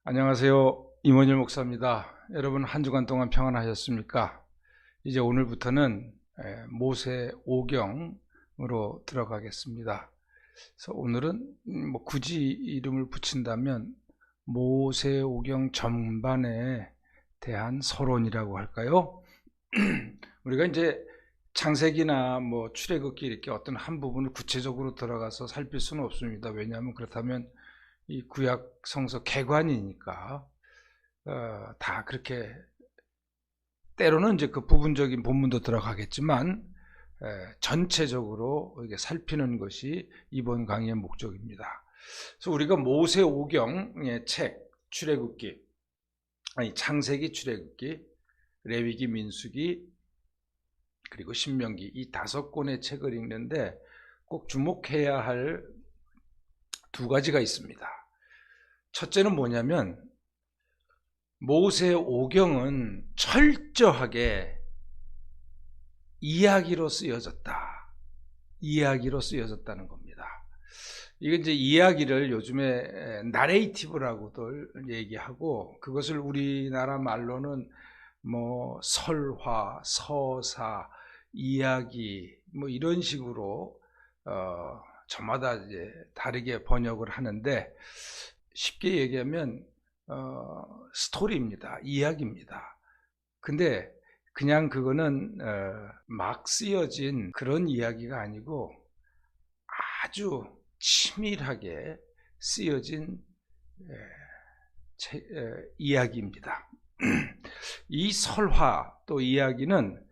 안녕하세요. 임원일 목사입니다. 여러분 한 주간 동안 평안하셨습니까? 이제 오늘부터는 모세 오경으로 들어가겠습니다. 그래서 오늘은 굳이 이름을 붙인다면 모세 오경 전반에 대한 서론이라고 할까요? 우리가 이제 창세기나 출애굽기 이렇게 어떤 한 부분을 구체적으로 들어가서 살필 수는 없습니다. 왜냐하면 그렇다면 이 구약 성서 개관이니까 다 그렇게 때로는 이제 그 부분적인 본문도 들어가겠지만 전체적으로 이게 살피는 것이 이번 강의의 목적입니다. 그래서 우리가 모세 오경의 책 출애굽기, 창세기, 출애굽기, 레위기, 민수기 그리고 신명기 이 5권의 책을 읽는데 꼭 주목해야 할 두 가지가 있습니다. 첫째는 뭐냐면 모세 오경은 철저하게 이야기로 쓰여졌다. 이야기로 쓰여졌다는 겁니다. 이게 이제 이야기를 요즘에 나레이티브라고들 얘기하고 그것을 우리나라 말로는 설화, 서사, 이야기 이런 식으로 저마다 이제 다르게 번역을 하는데 쉽게 얘기하면 스토리입니다. 이야기입니다. 근데 그냥 그거는 막 쓰여진 그런 이야기가 아니고 아주 치밀하게 쓰여진 이야기입니다. 이 설화 또 이야기는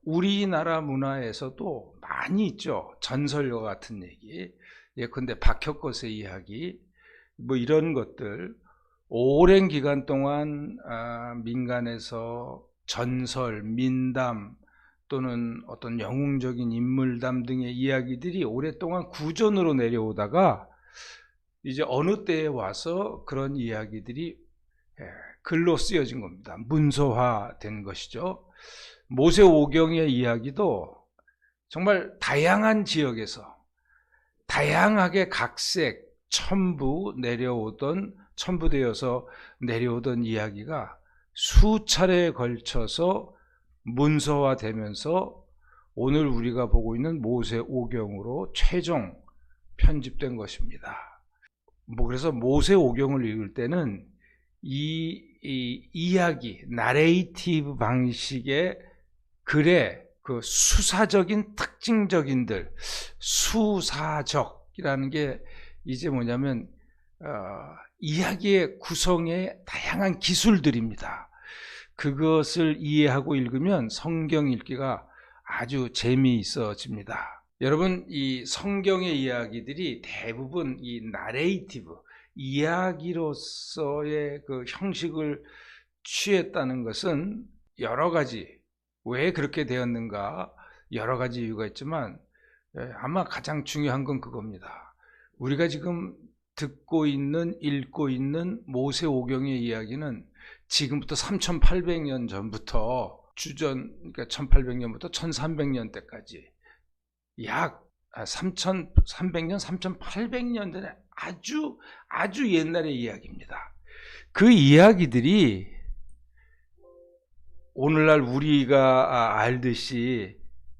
우리나라 문화에서도 많이 있죠. 전설과 같은 얘기, 예컨대 박혁거의 이야기, 이런 것들 오랜 기간 동안 민간에서 전설, 민담 또는 어떤 영웅적인 인물담 등의 이야기들이 오랫동안 구전으로 내려오다가 이제 어느 때에 와서 그런 이야기들이 글로 쓰여진 겁니다. 문서화된 것이죠. 모세 오경의 이야기도 정말 다양한 지역에서 다양하게 각색, 첨부되어서 내려오던 이야기가 수차례에 걸쳐서 문서화되면서 오늘 우리가 보고 있는 모세 오경으로 최종 편집된 것입니다. 그래서 모세 오경을 읽을 때는 이 이야기, 나레이티브 방식의 글의 그 수사적인 특징적인들, 수사적이라는 게 이제 뭐냐면 이야기의 구성의 다양한 기술들입니다. 그것을 이해하고 읽으면 성경 읽기가 아주 재미있어집니다. 여러분, 이 성경의 이야기들이 대부분 이 나레이티브, 이야기로서의 그 형식을 취했다는 것은 여러 가지, 왜 그렇게 되었는가 여러 가지 이유가 있지만 아마 가장 중요한 건 그겁니다. 우리가 지금 듣고 있는, 읽고 있는 모세 오경의 이야기는 지금부터 3800년 전부터 그러니까 1800년부터 1300년 때까지 약 3300년, 3800년 전에 아주 옛날의 이야기입니다. 그 이야기들이 오늘날 우리가 알듯이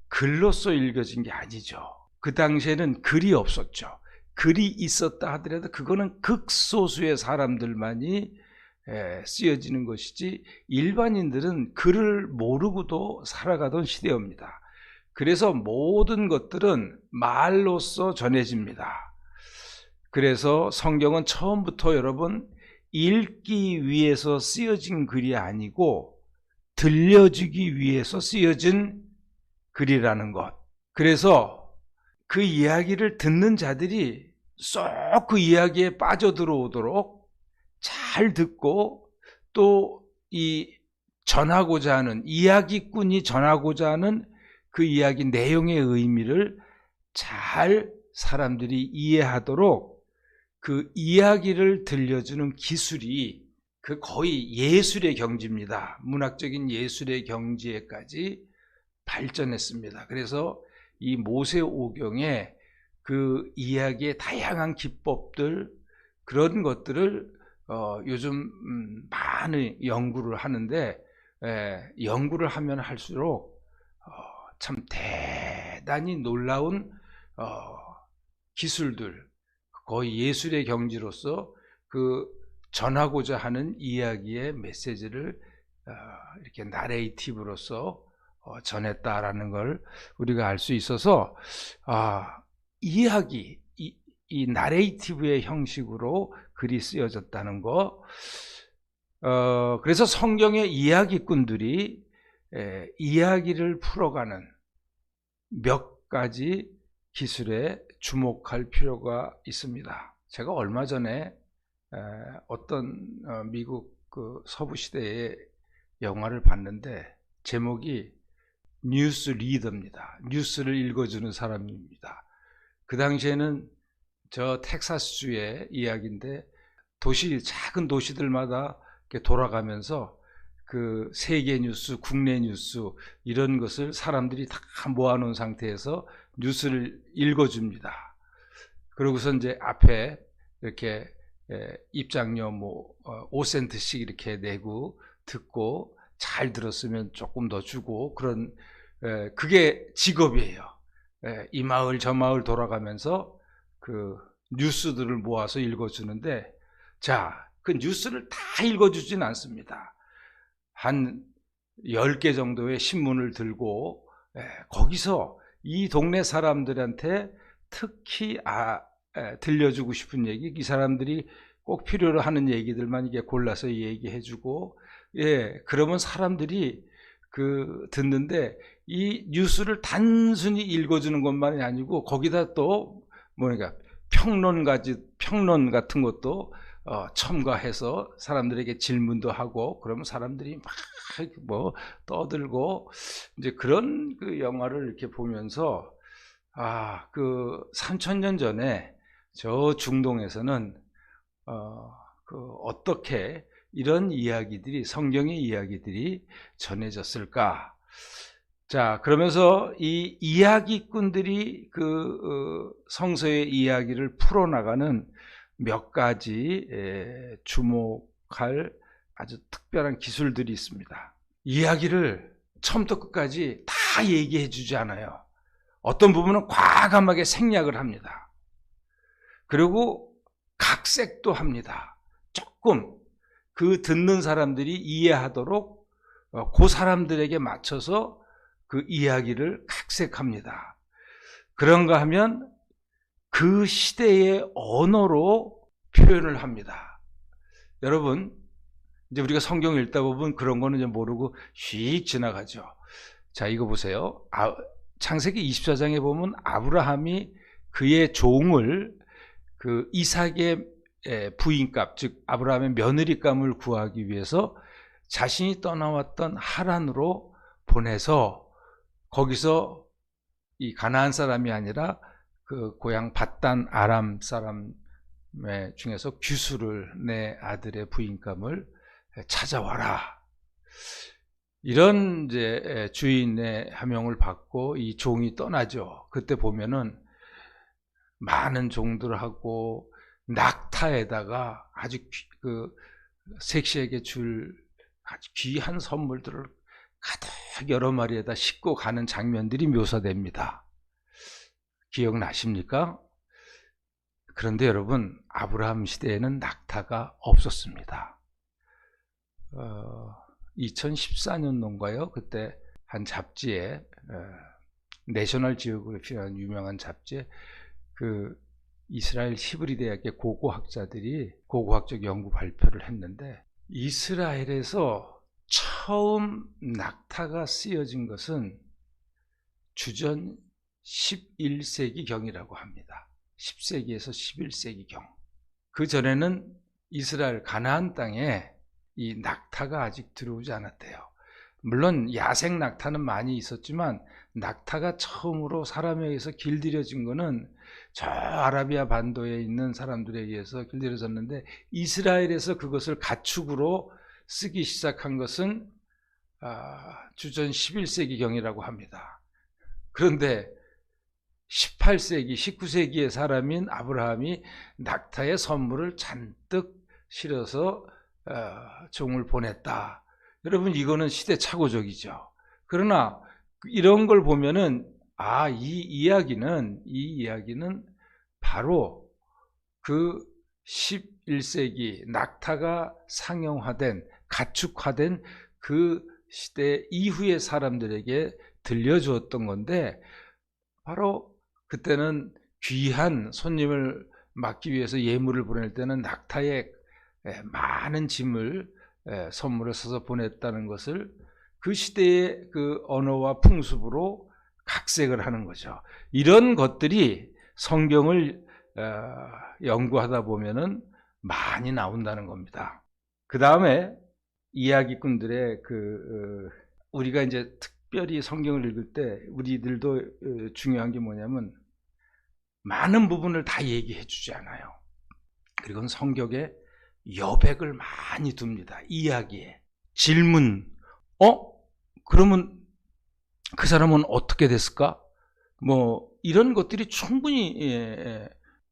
글로써 읽어진 게 아니죠. 그 당시에는 글이 없었죠. 글이 있었다 하더라도 그거는 극소수의 사람들만이 쓰여지는 것이지 일반인들은 글을 모르고도 살아가던 시대입니다. 그래서 모든 것들은 말로써 전해집니다. 그래서 성경은 처음부터 여러분 읽기 위해서 쓰여진 글이 아니고 들려주기 위해서 쓰여진 글이라는 것. 그래서 그 이야기를 듣는 자들이 쏙 그 이야기에 빠져들어오도록 잘 듣고 또 이 전하고자 하는 이야기꾼이 전하고자 하는 그 이야기 내용의 의미를 잘 사람들이 이해하도록 그 이야기를 들려주는 기술이 그 거의 예술의 경지입니다. 문학적인 예술의 경지에까지 발전했습니다. 그래서 이 모세 오경의 그 이야기의 다양한 기법들 그런 것들을 요즘 많은 연구를 하는데 연구를 하면 할수록 참 대단히 놀라운 기술들, 거의 예술의 경지로서 그 전하고자 하는 이야기의 메시지를 이렇게 나레이티브로서 전했다라는 걸 우리가 알 수 있어서 이야기, 이 나레이티브의 형식으로 글이 쓰여졌다는 거. 그래서 성경의 이야기꾼들이 이야기를 풀어가는 몇 가지 기술에 주목할 필요가 있습니다. 제가 얼마 전에 어떤 미국 그 서부 시대의 영화를 봤는데 제목이 뉴스 리더입니다. 뉴스를 읽어주는 사람입니다. 그 당시에는 저 텍사스주의 이야기인데 작은 도시들마다 이렇게 돌아가면서 그 세계 뉴스, 국내 뉴스 이런 것을 사람들이 다 모아놓은 상태에서 뉴스를 읽어줍니다. 그러고서 이제 앞에 이렇게 입장료 5센트씩 이렇게 내고 듣고 잘 들었으면 조금 더 주고 그런 그게 직업이에요. 이 마을 저 마을 돌아가면서 그 뉴스들을 모아서 읽어주는데 그 뉴스를 다 읽어주진 않습니다. 한 10개 정도의 신문을 들고 거기서 이 동네 사람들한테 특히 들려주고 싶은 얘기, 이 사람들이 꼭 필요로 하는 얘기들만 이게 골라서 얘기해주고 그러면 사람들이 듣는데 이 뉴스를 단순히 읽어주는 것만이 아니고 거기다 또 평론 같은 것도 첨가해서 사람들에게 질문도 하고 그러면 사람들이 막 떠들고 이제 그런 그 영화를 이렇게 보면서 3000년 전에 저 중동에서는 어떻게 이런 이야기들이 성경의 이야기들이 전해졌을까? 자, 그러면서 이 이야기꾼들이 성서의 이야기를 풀어나가는 몇 가지 주목할 아주 특별한 기술들이 있습니다. 이야기를 처음부터 끝까지 다 얘기해 주지 않아요. 어떤 부분은 과감하게 생략을 합니다. 그리고 각색도 합니다. 조금 그 듣는 사람들이 이해하도록 그 사람들에게 맞춰서 그 이야기를 각색합니다. 그런가 하면 그 시대의 언어로 표현을 합니다. 여러분, 이제 우리가 성경을 읽다 보면 그런 거는 이제 모르고 휙 지나가죠. 자, 이거 보세요. 창세기 24장에 보면 아브라함이 그의 종을 그 이삭의 부인값, 즉 아브라함의 며느리감을 구하기 위해서 자신이 떠나왔던 하란으로 보내서 거기서 이 가나안 사람이 아니라 그 고향 밧단 아람 사람 중에서 규수를 내 아들의 부인감을 찾아와라. 이런 이제 주인의 하명을 받고 이 종이 떠나죠. 그때 보면은 많은 종들하고 낙타에다가 아주 색시에게 줄 아주 귀한 선물들을 가득 여러 마리에다 싣고 가는 장면들이 묘사됩니다. 기억나십니까? 그런데 여러분, 아브라함 시대에는 낙타가 없었습니다. 2014년도인가요? 그때 한 잡지에 내셔널 지오그래피라는 유명한 잡지에 이스라엘 히브리 대학의 고고학적 연구 발표를 했는데 이스라엘에서 처음 낙타가 쓰여진 것은 주전 11세기경이라고 합니다. 10세기에서 11세기경. 그 전에는 이스라엘 가나안 땅에 이 낙타가 아직 들어오지 않았대요. 물론 야생 낙타는 많이 있었지만 낙타가 처음으로 사람에 의해서 길들여진 거는 저 아라비아 반도에 있는 사람들에 의해서 길들여졌는데 이스라엘에서 그것을 가축으로 쓰기 시작한 것은 주전 11세기경이라고 합니다. 그런데 18세기, 19세기의 사람인 아브라함이 낙타의 선물을 잔뜩 실어서 종을 보냈다. 여러분, 이거는 시대착오적이죠. 그러나 이런 걸 보면은 이 이야기는 바로 그 11세기 낙타가 상용화된, 가축화된 그 시대 이후의 사람들에게 들려주었던 건데, 바로 그때는 귀한 손님을 맞기 위해서 예물을 보낼 때는 낙타에 많은 짐을 선물을 써서 보냈다는 것을 그 시대의 그 언어와 풍습으로 각색을 하는 거죠. 이런 것들이 성경을 연구하다 보면은 많이 나온다는 겁니다. 그 다음에 이야기꾼들의 우리가 이제 특별히 성경을 읽을 때 우리들도 중요한 게 뭐냐면 많은 부분을 다 얘기해 주지 않아요. 그리고 성경에 여백을 많이 둡니다. 이야기에. 질문. 그러면 그 사람은 어떻게 됐을까? 뭐 이런 것들이 충분히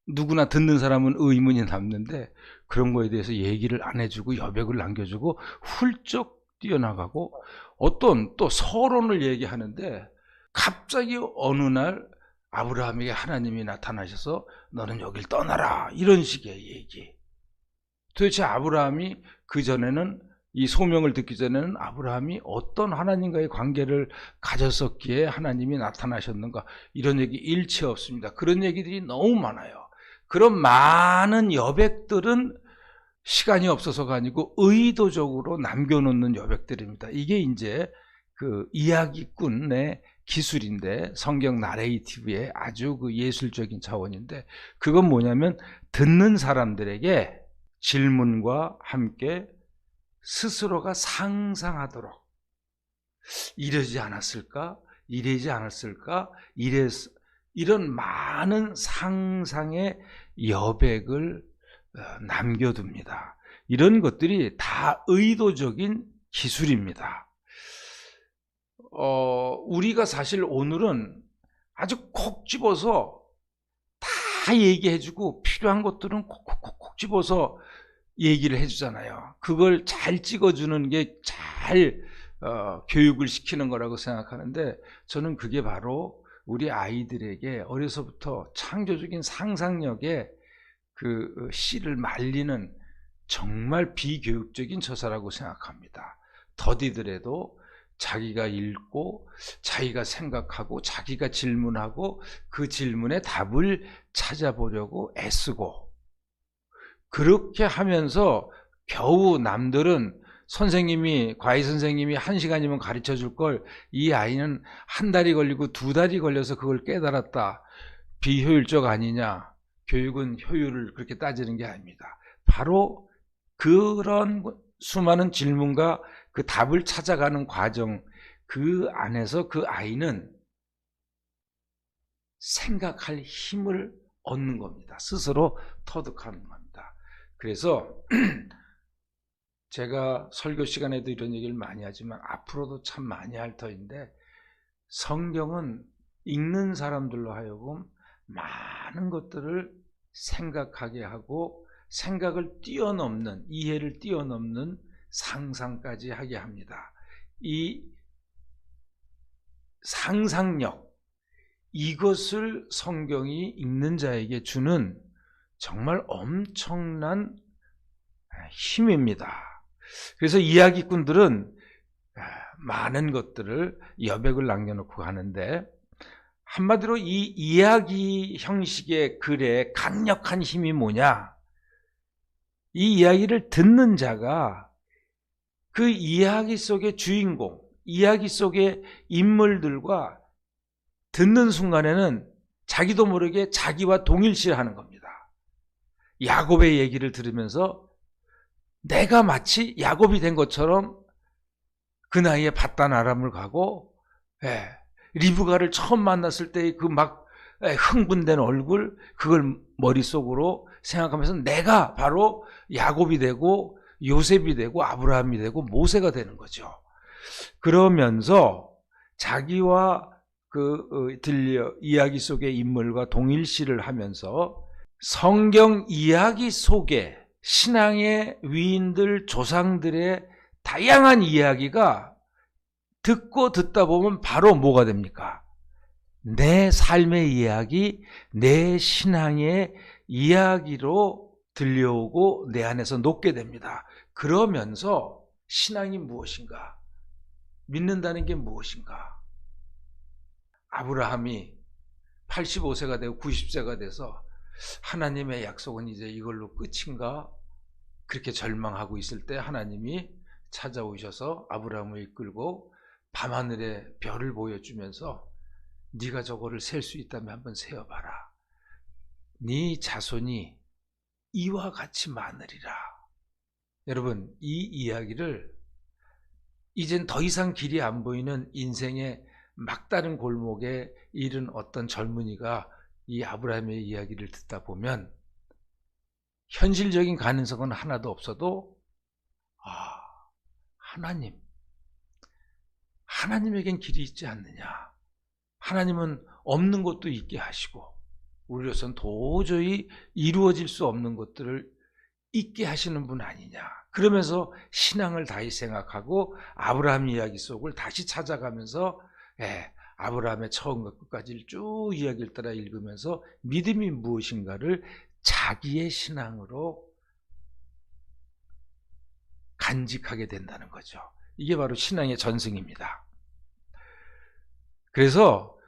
누구나 듣는 사람은 의문이 남는데, 그런 거에 대해서 얘기를 안 해주고 여백을 남겨주고 훌쩍 뛰어나가고, 어떤 또 서론을 얘기하는데 갑자기 어느 날 아브라함에게 하나님이 나타나셔서 너는 여길 떠나라, 이런 식의 얘기. 도대체 아브라함이 그전에는, 이 소명을 듣기 전에는 아브라함이 어떤 하나님과의 관계를 가졌었기에 하나님이 나타나셨는가, 이런 얘기 일체 없습니다. 그런 얘기들이 너무 많아요. 그런 많은 여백들은 시간이 없어서가 아니고 의도적으로 남겨놓는 여백들입니다. 이게 이제 그 이야기꾼의 기술인데, 성경 나레이티브의 아주 그 예술적인 차원인데, 그건 뭐냐면 듣는 사람들에게 질문과 함께 스스로가 상상하도록, 이러지 않았을까? 이러지 않았을까? 이런 많은 상상의 여백을 남겨둡니다. 이런 것들이 다 의도적인 기술입니다. 우리가 사실 오늘은 아주 콕 집어서 다 얘기해주고 필요한 것들은 콕콕콕 집어서 얘기를 해주잖아요. 그걸 잘 찍어주는 게 잘 교육을 시키는 거라고 생각하는데, 저는 그게 바로 우리 아이들에게 어려서부터 창조적인 상상력에 그 씨를 말리는 정말 비교육적인 저사라고 생각합니다. 더디더라도 자기가 읽고 자기가 생각하고 자기가 질문하고 그 질문에 답을 찾아보려고 애쓰고, 그렇게 하면서 겨우 남들은 과외 선생님이 1시간이면 가르쳐 줄 걸 이 아이는 1달이 걸리고 2달이 걸려서 그걸 깨달았다. 비효율적 아니냐? 교육은 효율을 그렇게 따지는 게 아닙니다. 바로 그런 수많은 질문과 그 답을 찾아가는 과정, 그 안에서 그 아이는 생각할 힘을 얻는 겁니다. 스스로 터득하는 겁니다. 그래서 제가 설교 시간에도 이런 얘기를 많이 하지만 앞으로도 참 많이 할 터인데, 성경은 읽는 사람들로 하여금 많은 것들을 생각하게 하고 생각을 뛰어넘는, 이해를 뛰어넘는 상상까지 하게 합니다. 이 상상력, 이것을 성경이 읽는 자에게 주는 정말 엄청난 힘입니다. 그래서 이야기꾼들은 많은 것들을 여백을 남겨놓고 가는데, 한마디로 이 이야기 형식의 글의 강력한 힘이 뭐냐? 이 이야기를 듣는 자가 그 이야기 속의 주인공, 이야기 속의 인물들과 듣는 순간에는 자기도 모르게 자기와 동일시하는 겁니다. 야곱의 얘기를 들으면서 내가 마치 야곱이 된 것처럼 그 나이에 밧단 아람을 가고, 리브가를 처음 만났을 때의 그 막 흥분된 얼굴, 그걸 머릿속으로 생각하면서 내가 바로 야곱이 되고 요셉이 되고 아브라함이 되고 모세가 되는 거죠. 그러면서 자기와 이야기 속의 인물과 동일시를 하면서 성경 이야기 속에 신앙의 위인들, 조상들의 다양한 이야기가 듣고 듣다 보면 바로 뭐가 됩니까? 내 삶의 이야기, 내 신앙의 이야기로 들려오고 내 안에서 녹게 됩니다. 그러면서 신앙이 무엇인가? 믿는다는 게 무엇인가? 아브라함이 85세가 되고 90세가 돼서 하나님의 약속은 이제 이걸로 끝인가? 그렇게 절망하고 있을 때 하나님이 찾아오셔서 아브라함을 이끌고 밤하늘에 별을 보여주면서 네가 저거를 셀 수 있다면 한번 세어봐라. 네 자손이 이와 같이 많으리라. 여러분, 이 이야기를 이젠 더 이상 길이 안 보이는 인생의 막다른 골목에 이른 어떤 젊은이가 이 아브라함의 이야기를 듣다 보면 현실적인 가능성은 하나도 없어도 하나님에겐 길이 있지 않느냐. 하나님은 없는 것도 있게 하시고 우리로서는 도저히 이루어질 수 없는 것들을 있게 하시는 분 아니냐. 그러면서 신앙을 다시 생각하고 아브라함 이야기 속을 다시 찾아가면서 아브라함의 처음과 끝까지 쭉 이야기를 따라 읽으면서 믿음이 무엇인가를 자기의 신앙으로 간직하게 된다는 거죠. 이게 바로 신앙의 전승입니다. 그래서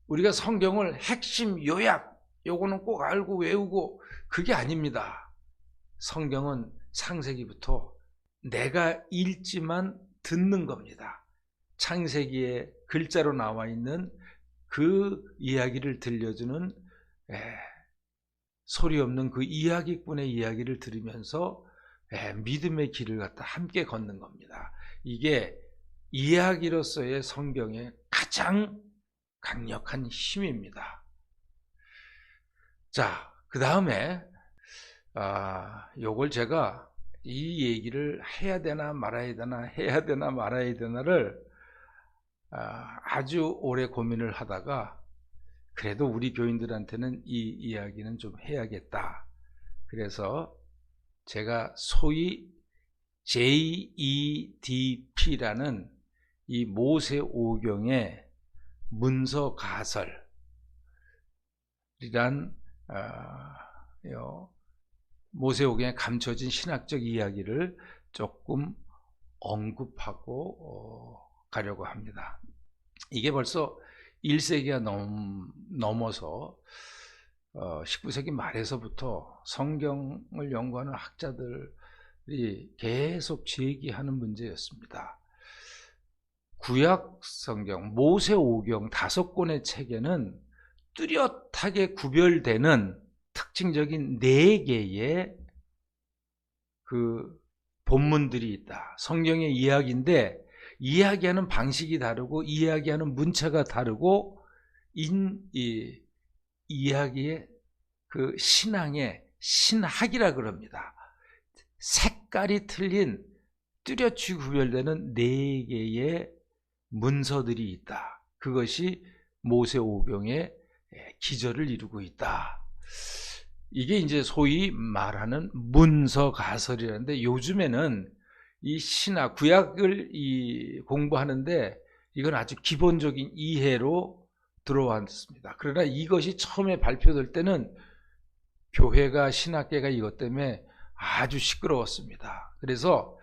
우리가 성경을 핵심 요약, 요거는 꼭 알고 외우고 그게 아닙니다. 성경은 창세기부터 내가 읽지만 듣는 겁니다. 창세기에 글자로 나와 있는 그 이야기를 들려주는 소리 없는 그 이야기꾼의 이야기를 들으면서 믿음의 길을 갖다 함께 걷는 겁니다. 이게 이야기로서의 성경의 가장 강력한 힘입니다. 자, 그 다음에 요걸 제가 이 얘기를 해야 되나 말아야 되나를 아주 오래 고민을 하다가 그래도 우리 교인들한테는 이 이야기는 좀 해야겠다. 그래서 제가 소위 JEDP라는 이 모세오경의 문서 가설이란 모세오경에 감춰진 신학적 이야기를 조금 언급하고 가려고 합니다. 이게 벌써 1세기가 넘어서 19세기 말에서부터 성경을 연구하는 학자들이 계속 제기하는 문제였습니다. 구약 성경, 모세오경 5권의 책에는 뚜렷하게 구별되는 특징적인 4개의 그 본문들이 있다. 성경의 이야기인데 이야기하는 방식이 다르고 이야기하는 문체가 다르고 이 이야기의 그 신앙의 신학이라 그럽니다. 색깔이 틀린 뚜렷이 구별되는 4개의 문서들이 있다. 그것이 모세오경의 기저를 이루고 있다. 이게 이제 소위 말하는 문서 가설이라는데 요즘에는 이 신학, 구약을 공부하는데 이건 아주 기본적인 이해로 들어왔습니다. 그러나 이것이 처음에 발표될 때는 교회가 신학계가 이것 때문에 아주 시끄러웠습니다. 그래서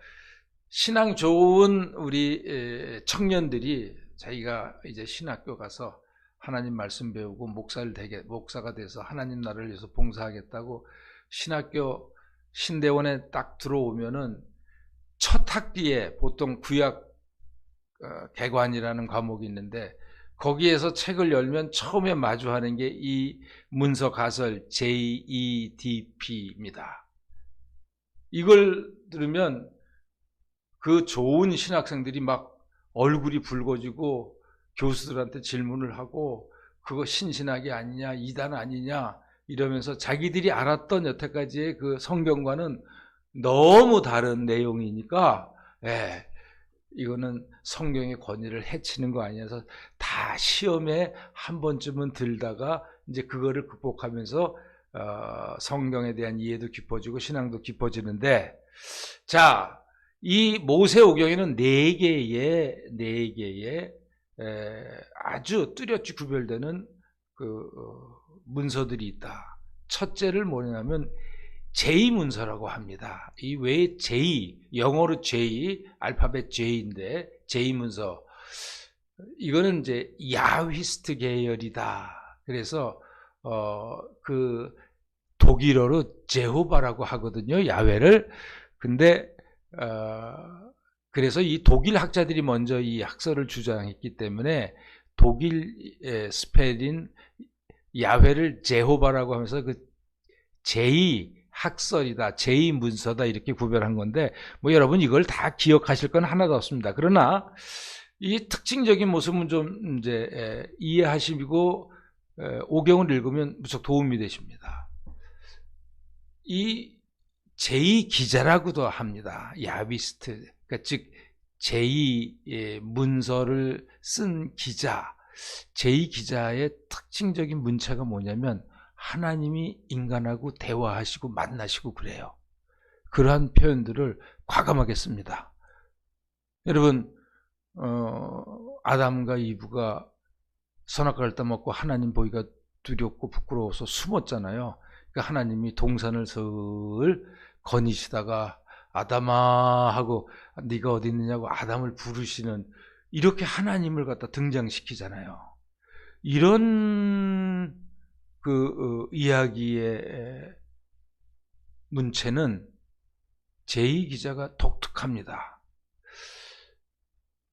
신앙 좋은 우리 청년들이 자기가 이제 신학교 가서 하나님 말씀 배우고 목사가 돼서 하나님 나라를 위해서 봉사하겠다고 신학교 신대원에 딱 들어오면은 첫 학기에 보통 구약 개관이라는 과목이 있는데 거기에서 책을 열면 처음에 마주하는 게 이 문서 가설 JEDP입니다. 이걸 들으면 그 좋은 신학생들이 막 얼굴이 붉어지고 교수들한테 질문을 하고 그거 신신학이 아니냐, 이단 아니냐 이러면서 자기들이 알았던 여태까지의 그 성경과는 너무 다른 내용이니까 이거는 성경의 권위를 해치는 거 아니어서 다 시험에 한 번쯤은 들다가 이제 그거를 극복하면서 성경에 대한 이해도 깊어지고 신앙도 깊어지는데, 자, 이 모세오경에는 네 개의 아주 뚜렷이 구별되는 그 문서들이 있다. 첫째를 뭐냐면 J문서라고 합니다. 이 왜 J, 영어로 J, 알파벳 J인데 J문서, 이거는 이제 야휘스트 계열이다. 그래서 그 독일어로 제호바라고 하거든요, 야훼를. 근데 그래서 이 독일 학자들이 먼저 이 학설을 주장했기 때문에 독일 스펠인 야훼를 제호바라고 하면서 그 제2 학설이다, 제2 문서다 이렇게 구별한 건데, 뭐 여러분 이걸 다 기억하실 건 하나도 없습니다. 그러나 이 특징적인 모습은 좀 이제 이해하시고 오경을 읽으면 무척 도움이 되십니다. 이 제2 기자라고도 합니다. 야비스트, 그러니까 즉 제2 문서를 쓴 기자. 제2 기자의 특징적인 문체가 뭐냐면 하나님이 인간하고 대화하시고 만나시고 그래요. 그러한 표현들을 과감하게 씁니다. 여러분, 아담과 이브가 선악과를 따먹고 하나님 보기가 두렵고 부끄러워서 숨었잖아요. 그러니까 하나님이 동산을 슬 거니시다가 아담아 하고 네가 어디 있느냐고 아담을 부르시는, 이렇게 하나님을 갖다 등장시키잖아요. 이런 그 이야기의 문체는 제2 기자가 독특합니다.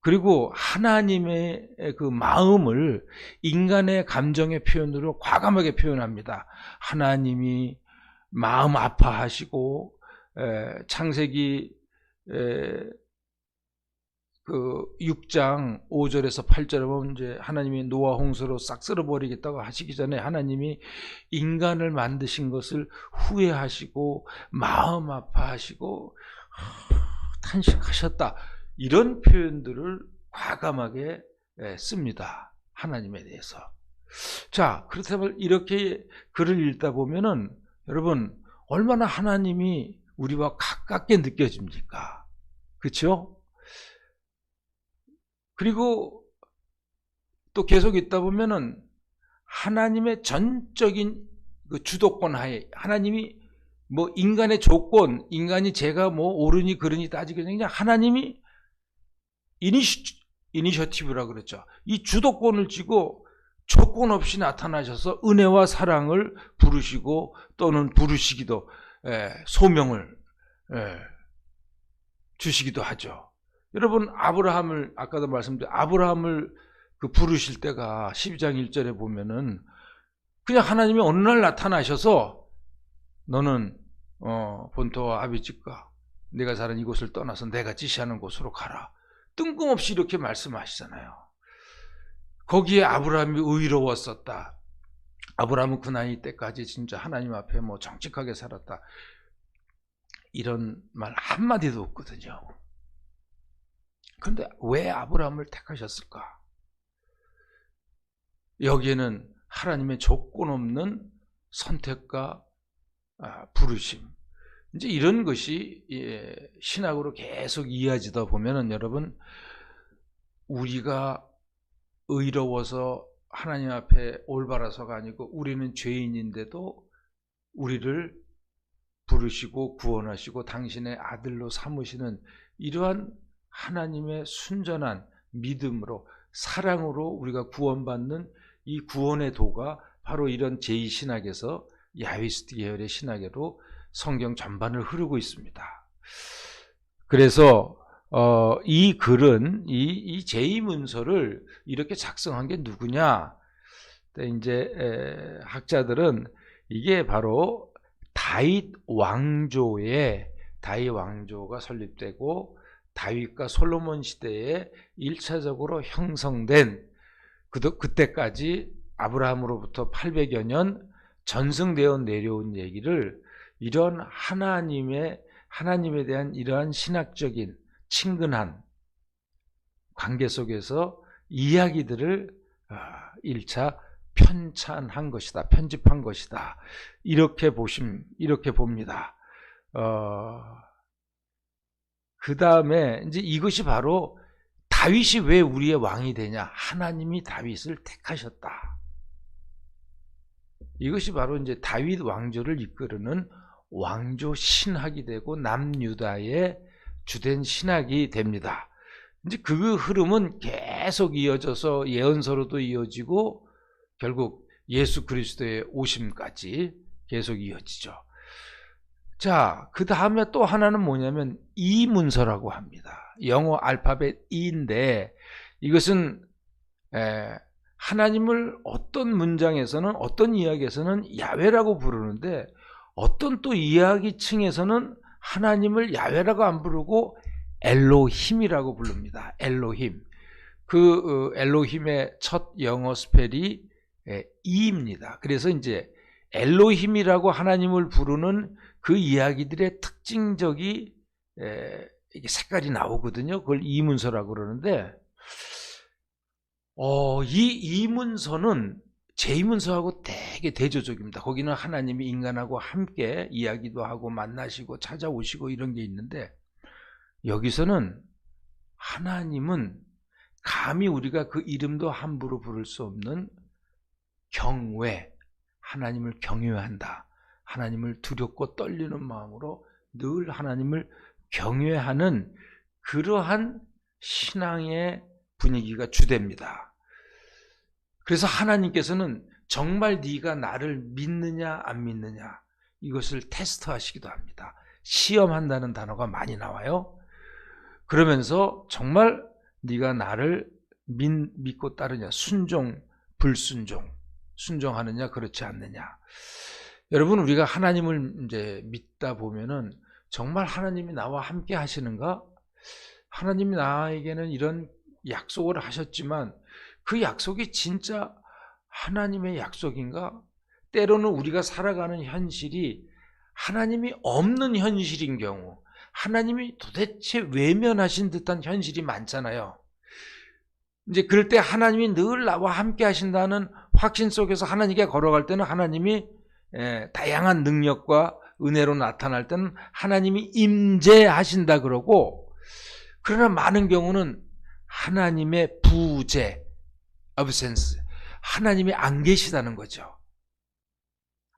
그리고 하나님의 그 마음을 인간의 감정의 표현으로 과감하게 표현합니다. 하나님이 마음 아파하시고, 창세기 그 6장 5절에서 8절에 보면 이제 하나님이 노아 홍수로 싹 쓸어버리겠다고 하시기 전에 하나님이 인간을 만드신 것을 후회하시고 마음 아파하시고 탄식하셨다, 이런 표현들을 과감하게 씁니다. 하나님에 대해서. 자, 그렇다면 이렇게 글을 읽다 보면은 여러분 얼마나 하나님이 우리와 가깝게 느껴집니까? 그렇죠? 그리고 또 계속 있다 보면은 하나님의 전적인 그 주도권 하에, 하나님이 뭐 인간의 조건, 인간이 제가 뭐 옳으니 그르니 따지기 전에 그냥 하나님이 이니셔티브라 그랬죠. 이 주도권을 쥐고 조건 없이 나타나셔서 은혜와 사랑을 부르시고 또는 부르시기도, 소명을 주시기도 하죠. 여러분, 아브라함을, 아까도 말씀드린 아브라함을 그 부르실 때가 12장 1절에 보면은 그냥 하나님이 어느 날 나타나셔서 너는 본토와 아비집과 내가 사는 이곳을 떠나서 내가 지시하는 곳으로 가라, 뜬금없이 이렇게 말씀하시잖아요. 거기에 아브라함이 의로웠었다, 아브라함은 그 나이 때까지 진짜 하나님 앞에 뭐 정직하게 살았다, 이런 말 한마디도 없거든요. 그런데 왜 아브라함을 택하셨을까? 여기에는 하나님의 조건 없는 선택과 부르심, 이제 이런 것이 신학으로 계속 이어지다 보면은 여러분, 우리가 의로워서 하나님 앞에 올바라서가 아니고 우리는 죄인인데도 우리를 부르시고 구원하시고 당신의 아들로 삼으시는 이러한 하나님의 순전한 믿음으로 사랑으로 우리가 구원받는 이 구원의 도가 바로 이런 제2신학에서 야훼스트 계열의 신학으로 성경 전반을 흐르고 있습니다. 그래서 이 글은 이 제2문서를 이렇게 작성한 게 누구냐? 이제 학자들은 이게 바로 다윗 왕조가 설립되고 다윗과 솔로몬 시대에 1차적으로 형성된, 그때까지 아브라함으로부터 800여 년 전승되어 내려온 얘기를 이런 하나님에 대한 이러한 신학적인 친근한 관계 속에서 이야기들을 1차 편찬한 것이다, 편집한 것이다, 이렇게 봅니다. 그 다음에 이제 이것이 바로 다윗이 왜 우리의 왕이 되냐? 하나님이 다윗을 택하셨다. 이것이 바로 이제 다윗 왕조를 이끄는 왕조 신학이 되고 남유다의 주된 신학이 됩니다. 이제 그 흐름은 계속 이어져서 예언서로도 이어지고 결국 예수 그리스도의 오심까지 계속 이어지죠. 자, 그 다음에 또 하나는 뭐냐면 이문서라고 합니다. 영어 알파벳 E인데 이것은 하나님을 어떤 문장에서는, 어떤 이야기에서는 야훼라고 부르는데 어떤 또 이야기층에서는 하나님을 야훼라고 안 부르고 엘로힘이라고 부릅니다. 엘로힘. 그 엘로힘의 첫 영어 스펠이 E입니다. 그래서 이제 엘로힘이라고 하나님을 부르는 그 이야기들의 특징적이 색깔이 나오거든요. 그걸 이문서라고 그러는데 이 이문서는 제2문서하고 되게 대조적입니다. 거기는 하나님이 인간하고 함께 이야기도 하고 만나시고 찾아오시고 이런 게 있는데 여기서는 하나님은 감히 우리가 그 이름도 함부로 부를 수 없는 경외, 하나님을 경외한다. 하나님을 두렵고 떨리는 마음으로 늘 하나님을 경외하는 그러한 신앙의 분위기가 주됩니다. 그래서 하나님께서는 정말 네가 나를 믿느냐 안 믿느냐 이것을 테스트하시기도 합니다. 시험한다는 단어가 많이 나와요. 그러면서 정말 네가 나를 믿고 따르냐, 순종, 불순종, 순종하느냐 그렇지 않느냐. 여러분 우리가 하나님을 이제 믿다 보면은 정말 하나님이 나와 함께 하시는가? 하나님이 나에게는 이런 약속을 하셨지만 그 약속이 진짜 하나님의 약속인가? 때로는 우리가 살아가는 현실이 하나님이 없는 현실인 경우, 하나님이 도대체 외면하신 듯한 현실이 많잖아요. 이제 그럴 때 하나님이 늘 나와 함께 하신다는 확신 속에서 하나님께 걸어갈 때는 하나님이 다양한 능력과 은혜로 나타날 때는 하나님이 임재하신다 그러고, 그러나 많은 경우는 하나님의 부재, absence, 하나님이 안 계시다는 거죠.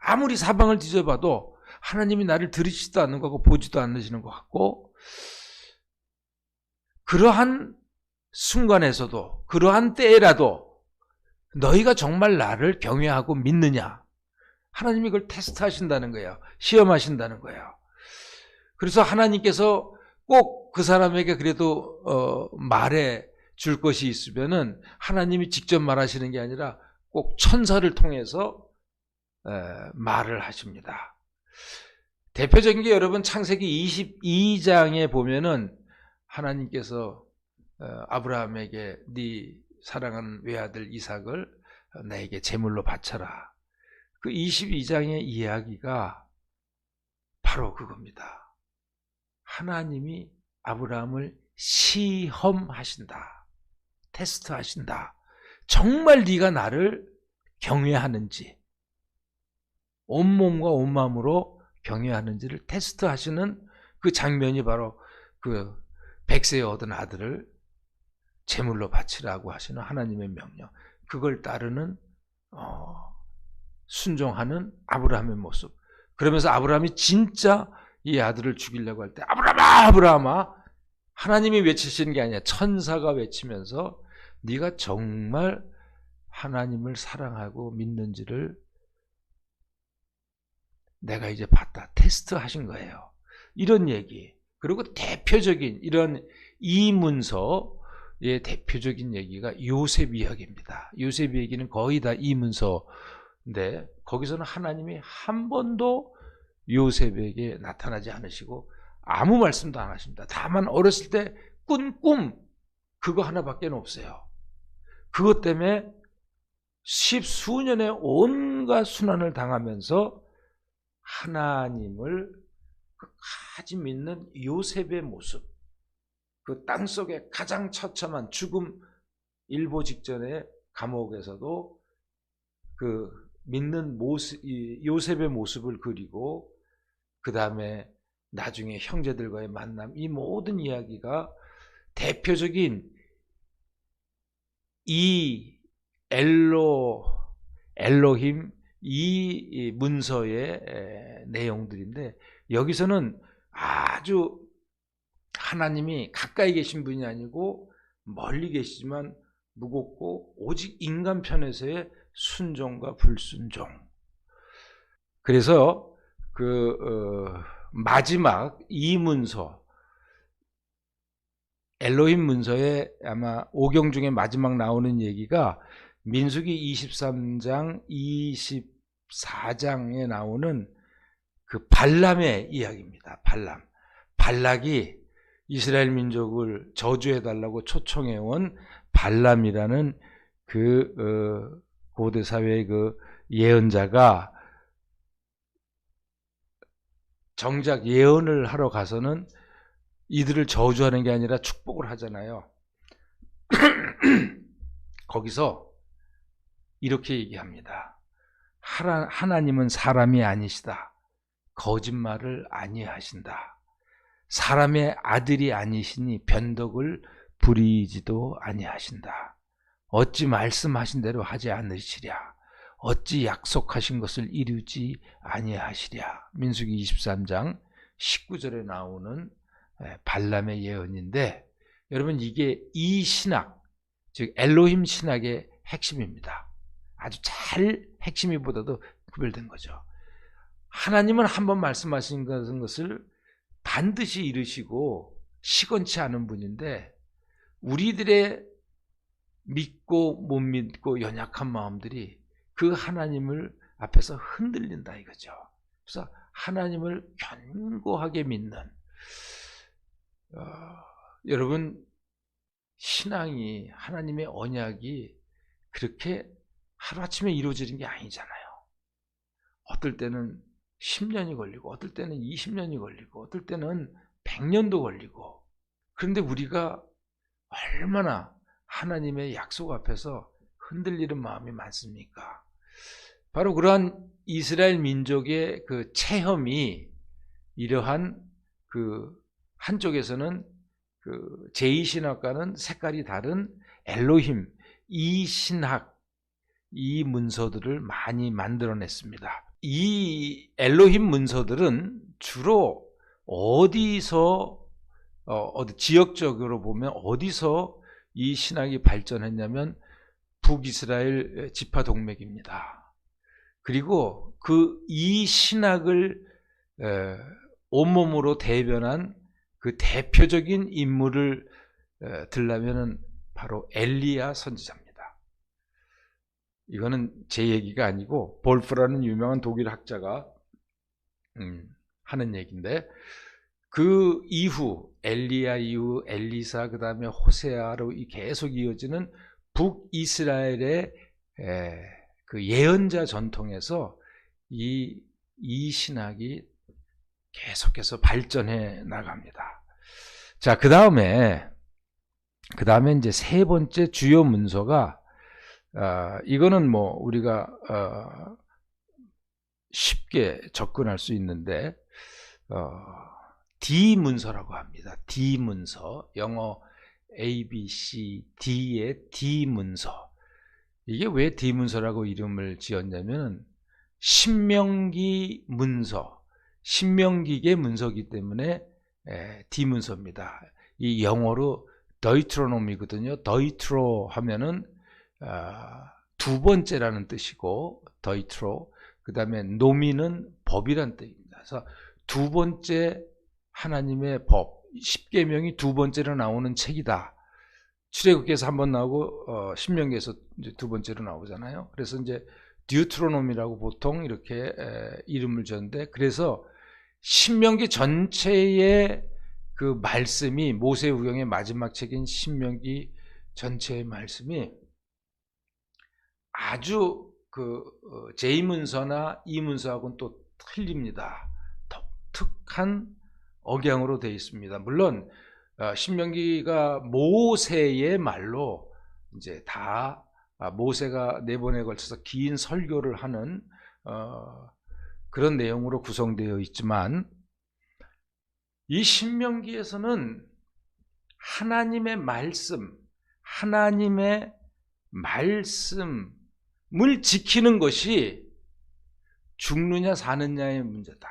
아무리 사방을 뒤져봐도 하나님이 나를 들으시지도 않는 것 같고 보지도 않으시는 것 같고, 그러한 순간에서도 그러한 때라도 너희가 정말 나를 경외하고 믿느냐, 하나님이 그걸 테스트하신다는 거예요. 시험하신다는 거예요. 그래서 하나님께서 꼭 그 사람에게 그래도 말해 줄 것이 있으면은 하나님이 직접 말하시는 게 아니라 꼭 천사를 통해서 말을 하십니다. 대표적인 게 여러분 창세기 22장에 보면은 하나님께서 아브라함에게 네 사랑하는 외아들 이삭을 나에게 제물로 바쳐라. 그 22장의 이야기가 바로 그겁니다. 하나님이 아브라함을 시험하신다. 테스트하신다. 정말 네가 나를 경외하는지, 온몸과 온 마음으로 경외하는지를 테스트하시는 그 장면이 바로 그 100세에 얻은 아들을 제물로 바치라고 하시는 하나님의 명령, 그걸 따르는 순종하는 아브라함의 모습. 그러면서 아브라함이 진짜 이 아들을 죽이려고 할 때 아브라함아 아브라함아, 하나님이 외치시는 게 아니라 천사가 외치면서 네가 정말 하나님을 사랑하고 믿는지를 내가 이제 봤다. 테스트하신 거예요. 이런 얘기. 그리고 대표적인 이런 이문서의 대표적인 얘기가 요셉 이야기입니다. 요셉 얘기는 거의 다 이문서인데 거기서는 하나님이 한 번도 요셉에게 나타나지 않으시고 아무 말씀도 안 하십니다. 다만 어렸을 때 꾼 꿈 그거 하나밖에 없어요. 그것 때문에 십수년의 온갖 순환을 당하면서 하나님을 끝까지 믿는 요셉의 모습, 그 땅속에 가장 처참한 죽음 일보 직전에 감옥에서도 그 믿는 모습, 요셉의 모습을 그리고 그 다음에 나중에 형제들과의 만남, 이 모든 이야기가 대표적인 이 엘로힘 이 문서의 내용들인데, 여기서는 아주 하나님이 가까이 계신 분이 아니고 멀리 계시지만 무겁고 오직 인간 편에서의 순종과 불순종. 그래서 마지막 이 문서, 엘로힘 문서에 아마 5경 중에 마지막 나오는 얘기가 민수기 23장 24장에 나오는 그 발람의 이야기입니다. 발락이 이스라엘 민족을 저주해달라고 초청해온 발람이라는 고대 사회의 그 예언자가 정작 예언을 하러 가서는 이들을 저주하는 게 아니라 축복을 하잖아요. 거기서 이렇게 얘기합니다. 하나님은 사람이 아니시다. 거짓말을 아니하신다. 사람의 아들이 아니시니 변덕을 부리지도 아니하신다. 어찌 말씀하신 대로 하지 않으시랴. 어찌 약속하신 것을 이루지 아니하시랴. 민수기 23장 19절에 나오는 발람의 예언인데, 여러분 이게 이 신학, 즉 엘로힘 신학의 핵심입니다. 아주 잘 핵심이보다도 구별된 거죠. 하나님은 한번 말씀하신 것을 반드시 이루시고 시건치 않은 분인데, 우리들의 믿고 못 믿고 연약한 마음들이 그 하나님을 앞에서 흔들린다 이거죠. 그래서 하나님을 견고하게 믿는, 여러분 신앙이, 하나님의 언약이 그렇게 하루아침에 이루어지는 게 아니잖아요. 어떨 때는 10년이 걸리고 어떨 때는 20년이 걸리고 어떨 때는 100년도 걸리고, 그런데 우리가 얼마나 하나님의 약속 앞에서 흔들리는 마음이 많습니까? 바로 그러한 이스라엘 민족의 그 체험이 이러한 한쪽에서는 제2신학과는 색깔이 다른 엘로힘 이 신학, 이 문서들을 많이 만들어냈습니다. 이 엘로힘 문서들은 주로 어디서 지역적으로 보면 어디서 이 신학이 발전했냐면 북이스라엘 지파 동맥입니다. 그리고 이 신학을 온몸으로 대변한 그 대표적인 인물을 들라면은 바로 엘리야 선지자입니다. 이거는 제 얘기가 아니고 볼프라는 유명한 독일 학자가 하는 얘기인데, 그 이후 엘리야 이후 엘리사, 그 다음에 호세아로 계속 이어지는 북이스라엘의 그 예언자 전통에서 이 신학이 계속해서 발전해 나갑니다. 자, 그 다음에 이제 세 번째 주요 문서가, 이거는 뭐 우리가 쉽게 접근할 수 있는데, D 문서라고 합니다. D 문서, 영어 A, B, C, D의 D 문서. 이게 왜 D 문서라고 이름을 지었냐면 신명기 문서, 신명기계 문서이기 때문에 D 문서입니다. 이 영어로 더이트로놈이거든요. 더이트로 하면은 두 번째라는 뜻이고, 더이트로, 그 다음에 노미는 법이란 뜻입니다. 그래서 두 번째 하나님의 법, 십계명이 두 번째로 나오는 책이다. 출애굽기에서 한 번 나오고 신명기에서 이제 두 번째로 나오잖아요. 그래서 이제 듀트로놈이라고 보통 이렇게 이름을 줬는데, 그래서 신명기 전체의 그 말씀이, 모세우경의 마지막 책인 신명기 전체의 말씀이 아주 제2문서나 이문서하고는 또 틀립니다. 독특한 억양으로 되어 있습니다. 물론 신명기가 모세의 말로 이제 다 모세가 4번에 걸쳐서 긴 설교를 하는 그런 내용으로 구성되어 있지만, 이 신명기에서는 하나님의 말씀을 지키는 것이 죽느냐 사느냐의 문제다.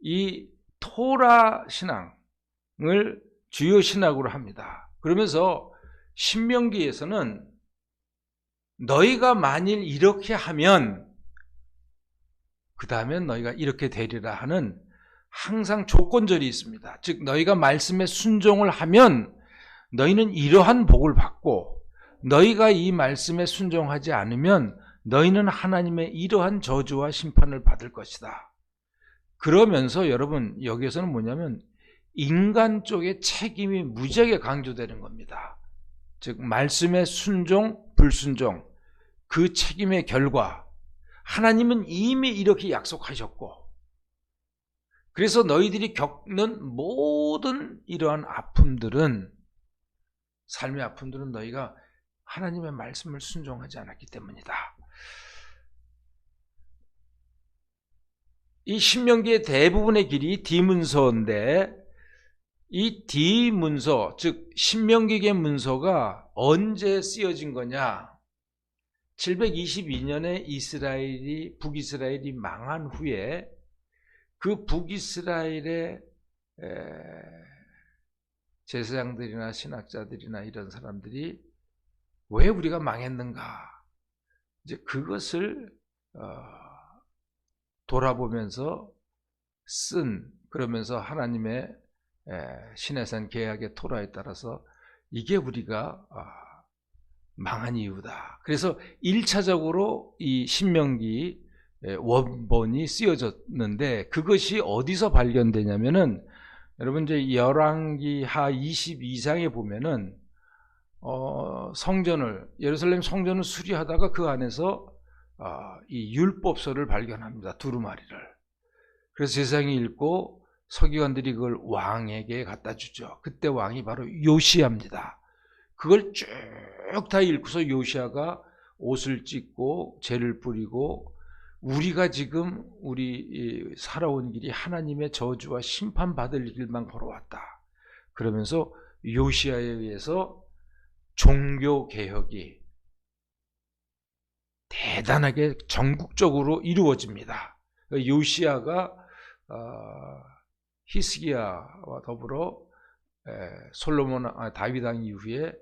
이 토라 신앙을 주요 신학으로 합니다. 그러면서 신명기에서는 너희가 만일 이렇게 하면 그 다음엔 너희가 이렇게 되리라 하는 항상 조건절이 있습니다. 즉 너희가 말씀에 순종을 하면 너희는 이러한 복을 받고, 너희가 이 말씀에 순종하지 않으면 너희는 하나님의 이러한 저주와 심판을 받을 것이다. 그러면서 여러분, 여기에서는 뭐냐면 인간 쪽의 책임이 무지하게 강조되는 겁니다. 즉 말씀의 순종, 불순종, 그 책임의 결과 하나님은 이미 이렇게 약속하셨고, 그래서 너희들이 겪는 모든 이러한 삶의 아픔들은 너희가 하나님의 말씀을 순종하지 않았기 때문이다. 이 신명기의 대부분의 길이 D문서인데, 이 D문서, 즉 신명기의 문서가 언제 쓰여진 거냐? 722년에 북이스라엘이 망한 후에 그 북이스라엘의 제사장들이나 신학자들이나 이런 사람들이 왜 우리가 망했는가, 이제 그것을 돌아보면서 그러면서 하나님의 시내산 계약의 토라에 따라서 이게 우리가 망한 이유다. 그래서 1차적으로 이 신명기 원본이 쓰여졌는데, 그것이 어디서 발견되냐면은, 여러분 이제 열왕기하 22장에 보면은 예루살렘 성전을 수리하다가 그 안에서 이 율법서를 발견합니다. 두루마리를. 그래서 제사장이 읽고 서기관들이 그걸 왕에게 갖다 주죠. 그때 왕이 바로 요시야입니다. 그걸 쭉 다 읽고서 요시야가 옷을 찢고 죄를 뿌리고, 우리가 지금 우리 살아온 길이 하나님의 저주와 심판받을 길만 걸어왔다. 그러면서 요시야에 의해서 종교개혁이 대단하게 전국적으로 이루어집니다. 요시야가 히스기야와 더불어 다윗 왕 이후에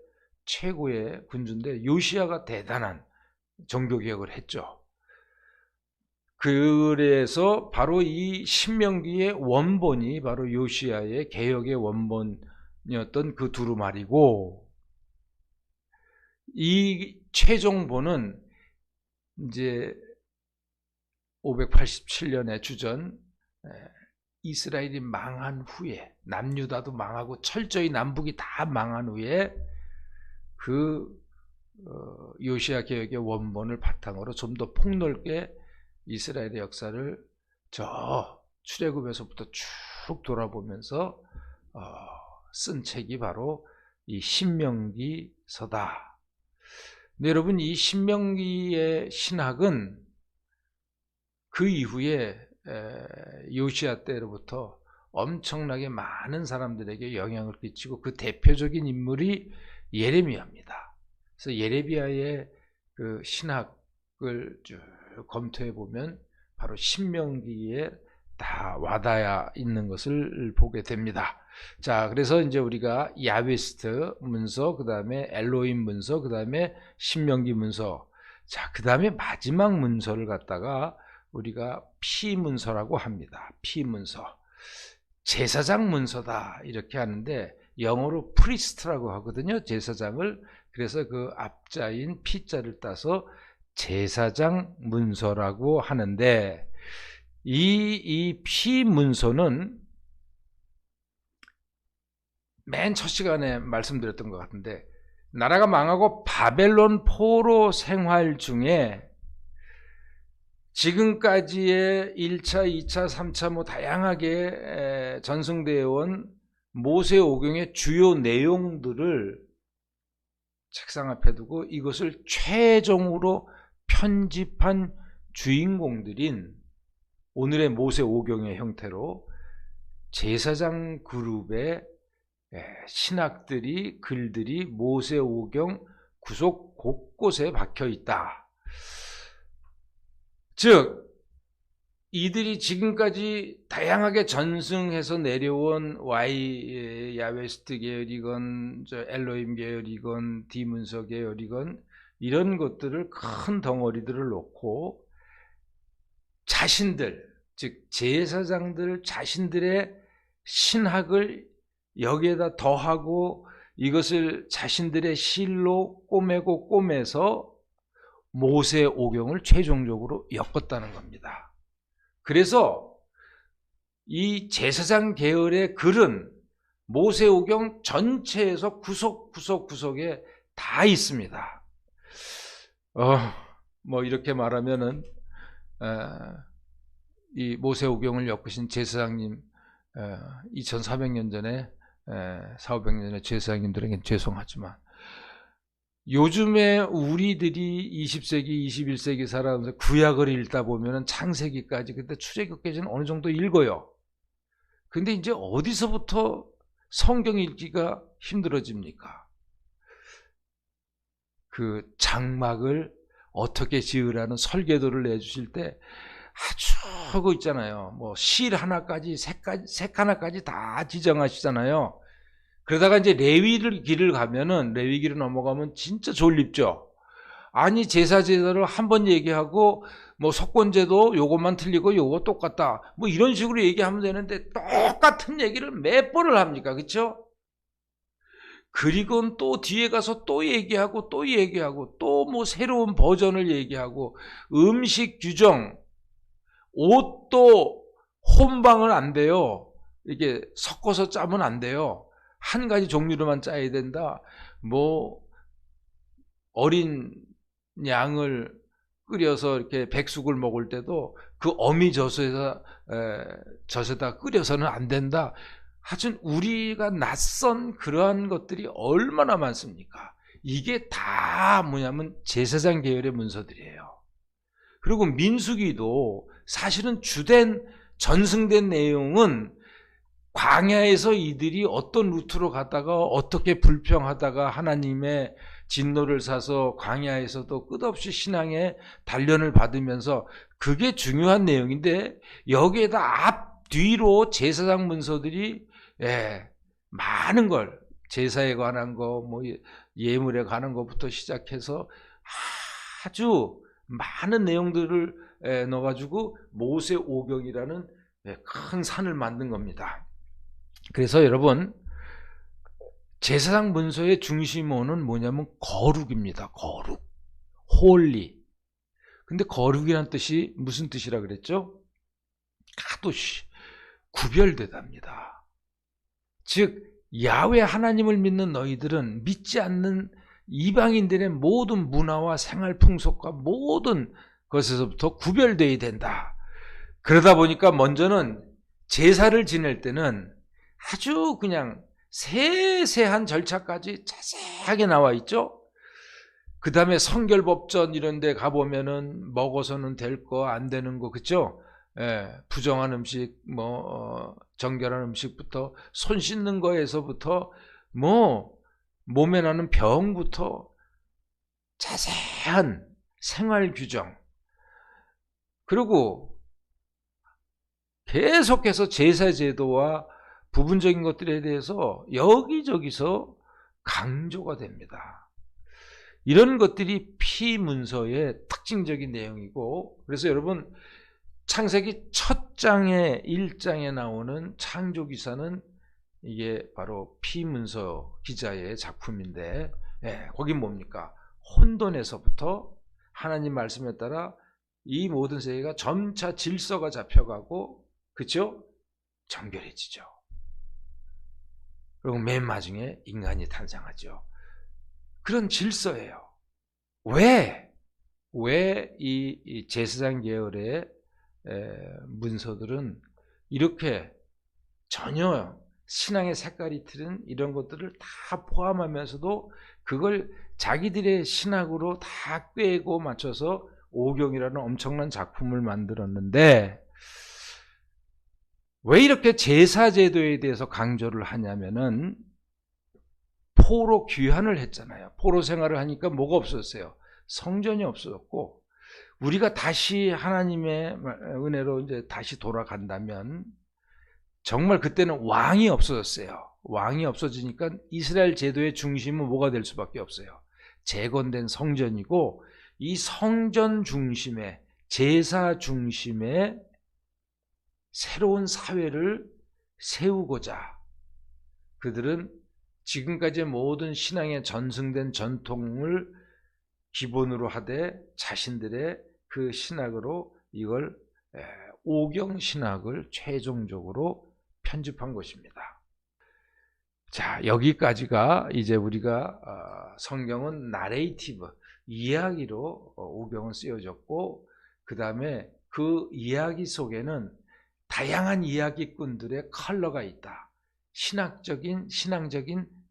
최고의 군주인데, 요시야가 대단한 종교개혁을 했죠. 그래서 바로 이 신명기의 원본이 바로 요시야의 개혁의 원본이었던 그 두루마리고, 이 최종본은 이제 587년의 주전 이스라엘이 망한 후에, 남유다도 망하고 철저히 남북이 다 망한 후에 그 요시야 개혁의 원본을 바탕으로 좀 더 폭넓게 이스라엘의 역사를 저 출애굽에서부터 쭉 돌아보면서 쓴 책이 바로 이 신명기서다. 근데 여러분, 이 신명기의 신학은 그 이후에 요시야 때로부터 엄청나게 많은 사람들에게 영향을 끼치고, 그 대표적인 인물이 예레미야입니다. 그래서 예레미야의 그 신학을 쭉 검토해 보면 바로 신명기에 다 와닿아 있는 것을 보게 됩니다. 자, 그래서 이제 우리가 야베스트 문서, 그 다음에 엘로힘 문서, 그 다음에 신명기 문서, 자, 그 다음에 마지막 문서를 갖다가 우리가 피문서라고 합니다. 피문서, 제사장 문서다 이렇게 하는데, 영어로 프리스트라고 하거든요, 제사장을. 그래서 그 앞자인 피자를 따서 제사장 문서라고 하는데, 이 피문서는 맨 첫 시간에 말씀드렸던 것 같은데, 나라가 망하고 바벨론 포로 생활 중에 지금까지의 1차, 2차, 3차 뭐 다양하게 전승되어 온 모세오경의 주요 내용들을 책상 앞에 두고 이것을 최종으로 편집한 주인공들인 오늘의 모세 오경의 형태로 제사장 그룹의 신학들이, 글들이 모세 오경 구속 곳곳에 박혀 있다. 즉 이들이 지금까지 다양하게 전승해서 내려온 야웨스트 계열이건 엘로힘 계열이건 디문서 계열이건 이런 것들을 큰 덩어리들을 놓고 자신들, 즉 제사장들 자신들의 신학을 여기에다 더하고 이것을 자신들의 실로 꼬매고 꼬매서 모세 오경을 최종적으로 엮었다는 겁니다. 그래서 이 제사장 계열의 글은 모세 오경 전체에서 구석구석에 다 있습니다. 뭐 이렇게 말하면은 이 모세 오경을 엮으신 제사장님 2400년 전에 400~500년 전에 제사장님들에겐 죄송하지만 요즘에 우리들이 20세기, 21세기 살아가면서 구약을 읽다 보면은 창세기까지 그때 출애굽까지는 어느 정도 읽어요. 근데 이제 어디서부터 성경 읽기가 힘들어집니까? 그 장막을 어떻게 지으라는 설계도를 내주실 때 아주 그거 있잖아요. 뭐 실 하나까지 색 하나까지 다 지정하시잖아요. 그러다가 이제 레위를 길을 가면은 레위 길을 넘어가면 진짜 졸립죠. 아니 제사제도를 한번 얘기하고 뭐 속건제도 요것만 틀리고 요거 똑같다. 뭐 이런 식으로 얘기하면 되는데 똑같은 얘기를 몇 번을 합니까? 그렇죠? 그리고 또 뒤에 가서 또 얘기하고 또 얘기하고 또 뭐 새로운 버전을 얘기하고 음식 규정, 옷도 혼방을 안 돼요. 이게 섞어서 짜면 안 돼요. 한 가지 종류로만 짜야 된다. 뭐 어린 양을 끓여서 이렇게 백숙을 먹을 때도 그 어미젖에다 끓여서는 안 된다. 하여튼 우리가 낯선 그러한 것들이 얼마나 많습니까? 이게 다 뭐냐면 제사장 계열의 문서들이에요. 그리고 민수기도 사실은 주된 전승된 내용은 광야에서 이들이 어떤 루트로 가다가 어떻게 불평하다가 하나님의 진노를 사서 광야에서도 끝없이 신앙의 단련을 받으면서 그게 중요한 내용인데 여기에다 앞뒤로 제사장 문서들이 많은 걸 제사에 관한 거, 뭐 예물에 관한 것부터 시작해서 아주 많은 내용들을 넣어가지고 모세 오경이라는 큰 산을 만든 겁니다. 그래서 여러분 제사장 문서의 중심어는 뭐냐면 거룩입니다. 거룩, 홀리. 근데 거룩이란 뜻이 무슨 뜻이라 그랬죠? 가도시, 구별되답니다. 즉 야훼 하나님을 믿는 너희들은 믿지 않는 이방인들의 모든 문화와 생활 풍속과 모든 것에서부터 구별되어야 된다. 그러다 보니까 먼저는 제사를 지낼 때는 아주 그냥 세세한 절차까지 자세하게 나와 있죠. 그 다음에 성결법전 이런 데 가보면은 먹어서는 될 거 안 되는 거 그쵸? 부정한 음식 정결한 음식부터 손 씻는 거에서부터 뭐 몸에 나는 병부터 자세한 생활 규정 그리고 계속해서 제사 제도와 부분적인 것들에 대해서 여기저기서 강조가 됩니다. 이런 것들이 피문서의 특징적인 내용이고 그래서 여러분 창세기 첫 장에 1장에 나오는 창조기사는 이게 바로 피문서 기자의 작품인데 거기 뭡니까? 혼돈에서부터 하나님 말씀에 따라 이 모든 세계가 점차 질서가 잡혀가고 그렇죠? 정결해지죠. 그리고 맨 마지막에 인간이 탄생하죠. 그런 질서예요. 왜 이 제사장 계열의 문서들은 이렇게 전혀 신앙의 색깔이 틀린 이런 것들을 다 포함하면서도 그걸 자기들의 신학으로 다 꿰고 맞춰서 오경이라는 엄청난 작품을 만들었는데, 왜 이렇게 제사제도에 대해서 강조를 하냐면은 포로 귀환을 했잖아요. 포로 생활을 하니까 뭐가 없었어요? 성전이 없어졌고, 우리가 다시 하나님의 은혜로 이제 다시 돌아간다면 정말 그때는 왕이 없어졌어요. 왕이 없어지니까 이스라엘 제도의 중심은 뭐가 될 수밖에 없어요? 재건된 성전이고, 이 성전 중심의, 제사 중심의 새로운 사회를 세우고자 그들은 지금까지의 모든 신앙의 전승된 전통을 기본으로 하되 자신들의 그 신학으로 이걸 오경신학을 최종적으로 편집한 것입니다. 자, 여기까지가 이제 우리가 성경은 나레이티브, 이야기로 오경은 쓰여졌고, 그 다음에 그 이야기 속에는 다양한 이야기꾼들의 컬러가 있다. 신앙적인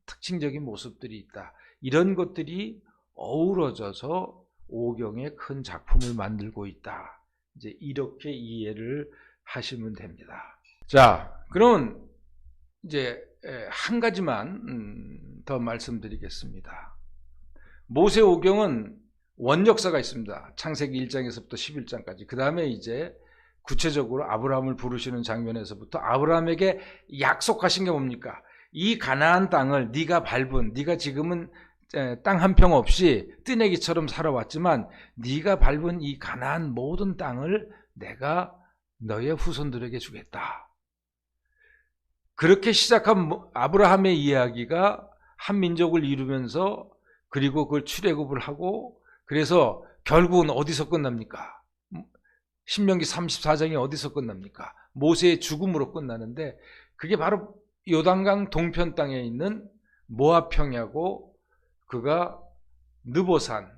특징적인 모습들이 있다. 이런 것들이 어우러져서 오경의 큰 작품을 만들고 있다. 이제 이렇게 이해를 하시면 됩니다. 자, 그러면 이제 한 가지만 더 말씀드리겠습니다. 모세 오경은 원역사가 있습니다. 창세기 1장에서부터 11장까지. 그 다음에 이제 구체적으로 아브라함을 부르시는 장면에서부터 아브라함에게 약속하신 게 뭡니까? 이 가나안 땅을 네가 밟은, 네가 지금은 땅 한 평 없이 뜨내기처럼 살아왔지만 네가 밟은 이 가나안 모든 땅을 내가 너의 후손들에게 주겠다. 그렇게 시작한 아브라함의 이야기가 한 민족을 이루면서, 그리고 그걸 출애굽을 하고, 그래서 결국은 어디서 끝납니까? 신명기 34장이 어디서 끝납니까? 모세의 죽음으로 끝나는데, 그게 바로 요단강 동편 땅에 있는 모압 평야고, 그가 느보산으로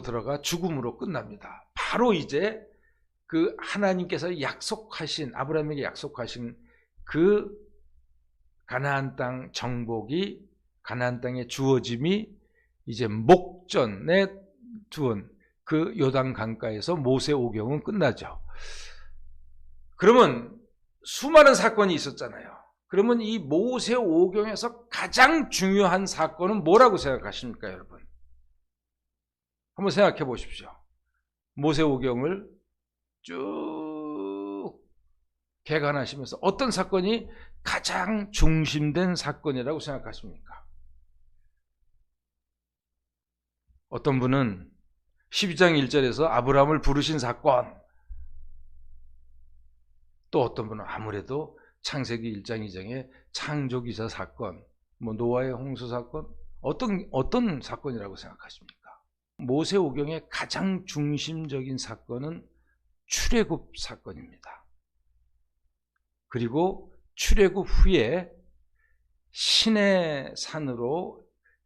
들어가 죽음으로 끝납니다. 바로 이제 그 하나님께서 약속하신, 아브라함에게 약속하신 그 가나안 땅 정복이, 가나안 땅에 주어짐이 이제 목전에 두은 그 요단 강가에서 모세 오경은 끝나죠. 그러면 수많은 사건이 있었잖아요. 그러면 이 모세 오경에서 가장 중요한 사건은 뭐라고 생각하십니까, 여러분? 한번 생각해 보십시오. 모세 오경을 쭉 개관하시면서 어떤 사건이 가장 중심된 사건이라고 생각하십니까? 어떤 분은 12장 1절에서 아브라함을 부르신 사건, 또 어떤 분은 아무래도 창세기 1장 2장의 창조기사 사건, 노아의 홍수 사건, 어떤 사건이라고 생각하십니까? 모세 오경의 가장 중심적인 사건은 출애굽 사건입니다. 그리고 출애굽 후에 신의 산으로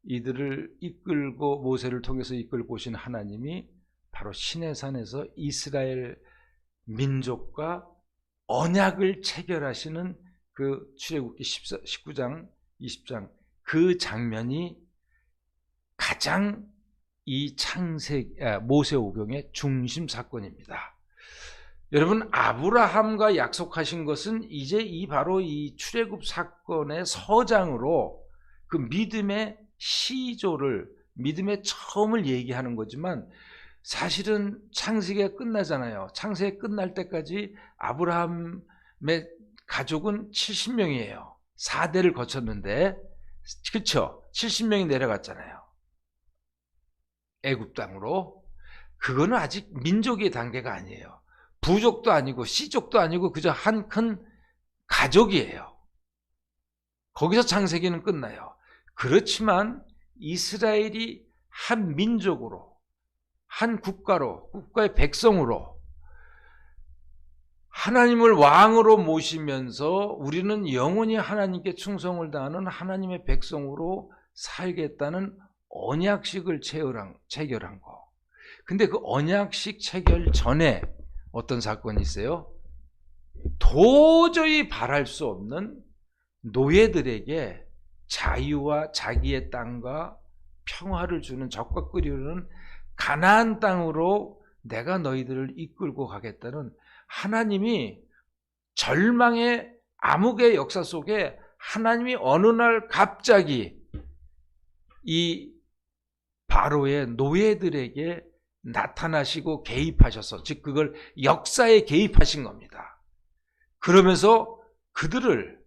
이들을 이끌고, 모세를 통해서 이끌고 오신 하나님이 바로 신의 산에서 이스라엘 민족과 언약을 체결하시는 그 출애굽기 19장, 20장 그 장면이 가장 이 모세 오경의 중심 사건입니다. 여러분, 아브라함과 약속하신 것은 이제 바로 이 출애굽 사건의 서장으로 그 믿음의 시조를, 믿음의 처음을 얘기하는 거지만, 사실은 창세기가 끝나잖아요. 창세기 끝날 때까지 아브라함의 가족은 70명이에요. 4대를 거쳤는데, 그렇죠? 70명이 내려갔잖아요. 애굽 땅으로. 그거는 아직 민족의 단계가 아니에요. 부족도 아니고 씨족도 아니고 그저 한 큰 가족이에요. 거기서 창세기는 끝나요. 그렇지만 이스라엘이 한 민족으로, 한 국가로, 국가의 백성으로 하나님을 왕으로 모시면서 우리는 영원히 하나님께 충성을 다하는 하나님의 백성으로 살겠다는 언약식을 체결한 거. 근데 그 언약식 체결 전에 어떤 사건이 있어요? 도저히 바랄 수 없는 노예들에게 자유와 자기의 땅과 평화를 주는 적과 끓이는 가나안 땅으로 내가 너희들을 이끌고 가겠다는 하나님이 절망의 암흑의 역사 속에 하나님이 어느 날 갑자기 이 바로의 노예들에게 나타나시고 개입하셔서, 즉 그걸 역사에 개입하신 겁니다. 그러면서 그들을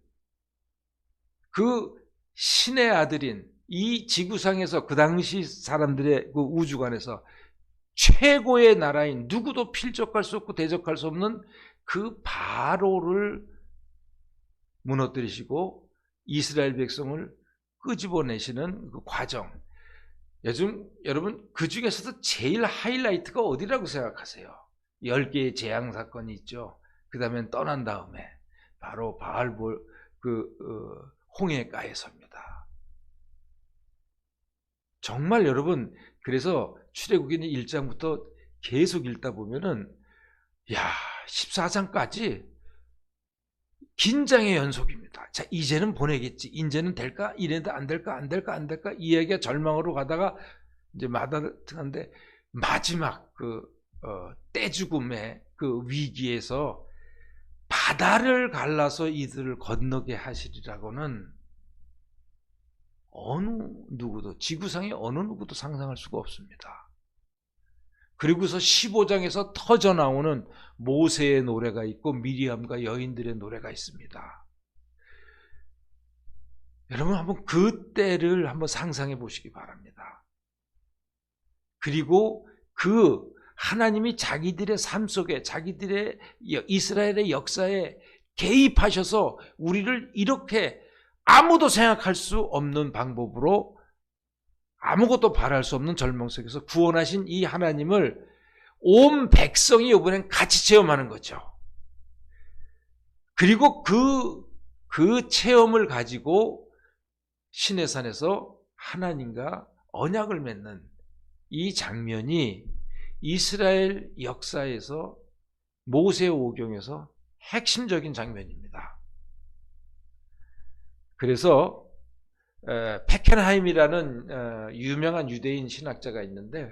그 신의 아들인 이 지구상에서 그 당시 사람들의 그 우주관에서 최고의 나라인, 누구도 필적할 수 없고 대적할 수 없는 그 바로를 무너뜨리시고 이스라엘 백성을 끄집어내시는 그 과정. 요즘 여러분 그 중에서도 제일 하이라이트가 어디라고 생각하세요? 10개의 재앙 사건이 있죠. 그 다음에 떠난 다음에 바로 바알볼 홍해가에서입니다. 정말 여러분, 그래서 출애굽기는 1장부터 계속 읽다 보면은 14장까지 긴장의 연속입니다. 자, 이제는 보내겠지. 이제는 될까? 이래도 안 될까? 안 될까? 안 될까? 이 얘기가 절망으로 가다가 이제 마다하는데 마지막 떼죽음의 그 위기에서 바다를 갈라서 이들을 건너게 하시리라고는 어느 누구도, 지구상의 어느 누구도 상상할 수가 없습니다. 그리고서 15장에서 터져 나오는 모세의 노래가 있고 미리암과 여인들의 노래가 있습니다. 여러분 한번 그 때를 한번 상상해 보시기 바랍니다. 그리고 그 하나님이 자기들의 삶 속에, 자기들의 이스라엘의 역사에 개입하셔서 우리를 이렇게 아무도 생각할 수 없는 방법으로, 아무것도 바랄 수 없는 절망 속에서 구원하신 이 하나님을 온 백성이 이번엔 같이 체험하는 거죠. 그리고 그 체험을 가지고 시내산에서 하나님과 언약을 맺는 이 장면이 이스라엘 역사에서 모세오경에서 핵심적인 장면입니다. 그래서 페켄하임이라는 유명한 유대인 신학자가 있는데,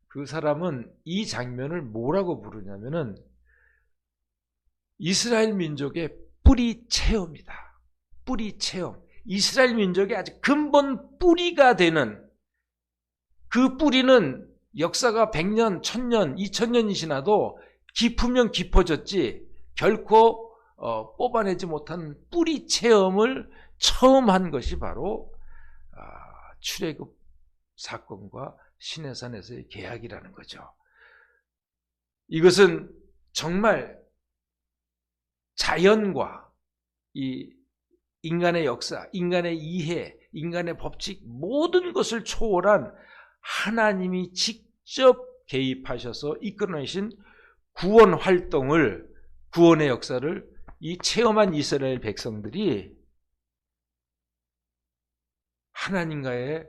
그 사람은 이 장면을 뭐라고 부르냐면은 이스라엘 민족의 뿌리 체험이다. 뿌리 체험. 이스라엘 민족의 아주 근본 뿌리가 되는, 그 뿌리는 역사가 100년, 1000년, 2000년이 지나도 깊으면 깊어졌지 결코 뽑아내지 못한 뿌리 체험을 처음 한 것이 바로 출애굽 사건과 시내산에서의 계약이라는 거죠. 이것은 정말 자연과 이 인간의 역사, 인간의 이해, 인간의 법칙, 모든 것을 초월한 하나님이 직접 개입하셔서 이끌어내신 구원 활동을, 구원의 역사를 이 체험한 이스라엘 백성들이 하나님과의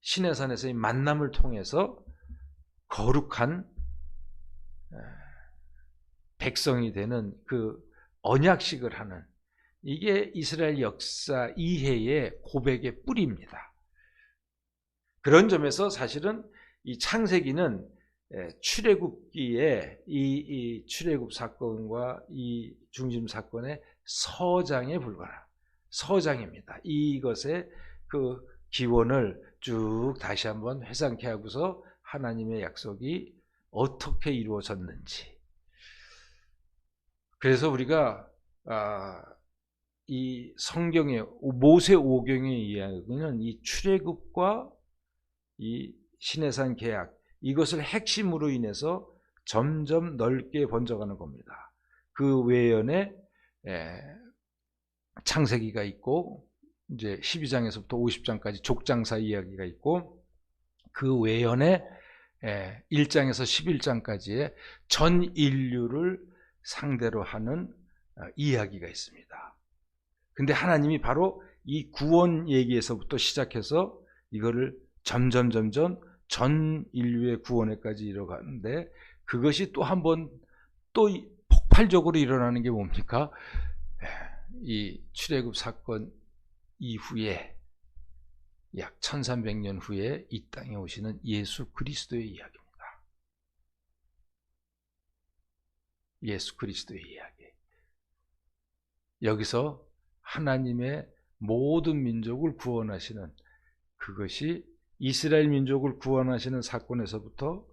시내산에서의 만남을 통해서 거룩한 백성이 되는 그 언약식을 하는, 이게 이스라엘 역사 이해의 고백의 뿌리입니다. 그런 점에서 사실은 이 창세기는 출애굽기에 이 출애굽 사건과 이 중심 사건의 서장에 불과한 서장입니다. 이것의 그 기원을 쭉 다시 한번 회상케 하고서 하나님의 약속이 어떻게 이루어졌는지. 그래서 우리가 이 성경의 모세오경의 이야기는 이 출애굽과 이 시내산 계약, 이것을 핵심으로 인해서 점점 넓게 번져가는 겁니다. 그 외연에 창세기가 있고, 이제 12장에서부터 50장까지 족장사 이야기가 있고, 그 외연에 1장에서 11장까지의 전 인류를 상대로 하는 이야기가 있습니다. 근데 하나님이 바로 이 구원 얘기에서부터 시작해서 이거를 점점 전 인류의 구원에까지 이뤄가는데, 그것이 또 한 번 또 폭발적으로 일어나는 게 뭡니까? 이 출애굽 사건 이후에 약 1300년 후에 이 땅에 오시는 예수 그리스도의 이야기입니다. 예수 그리스도의 이야기. 여기서 하나님의 모든 민족을 구원하시는, 그것이 이스라엘 민족을 구원하시는 사건에서부터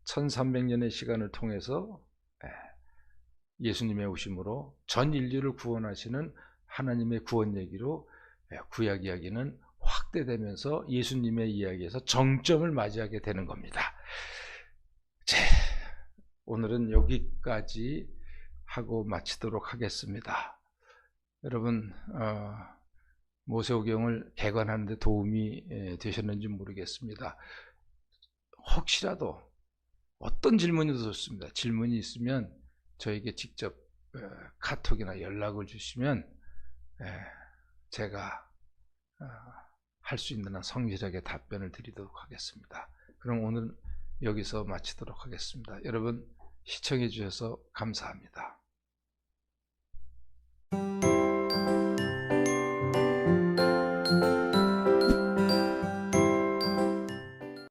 1300년의 시간을 통해서 예수님의 오심으로 전 인류를 구원하시는 하나님의 구원 얘기로 구약 이야기는 확대되면서 예수님의 이야기에서 정점을 맞이하게 되는 겁니다. 오늘은 여기까지 하고 마치도록 하겠습니다. 여러분, 모세오경을 개관하는 데 도움이 되셨는지 모르겠습니다. 혹시라도 어떤 질문이도 좋습니다. 질문이 있으면 저에게 직접 카톡이나 연락을 주시면 제가 할 수 있는 한 성실하게 답변을 드리도록 하겠습니다. 그럼 오늘 여기서 마치도록 하겠습니다. 여러분, 시청해 주셔서 감사합니다.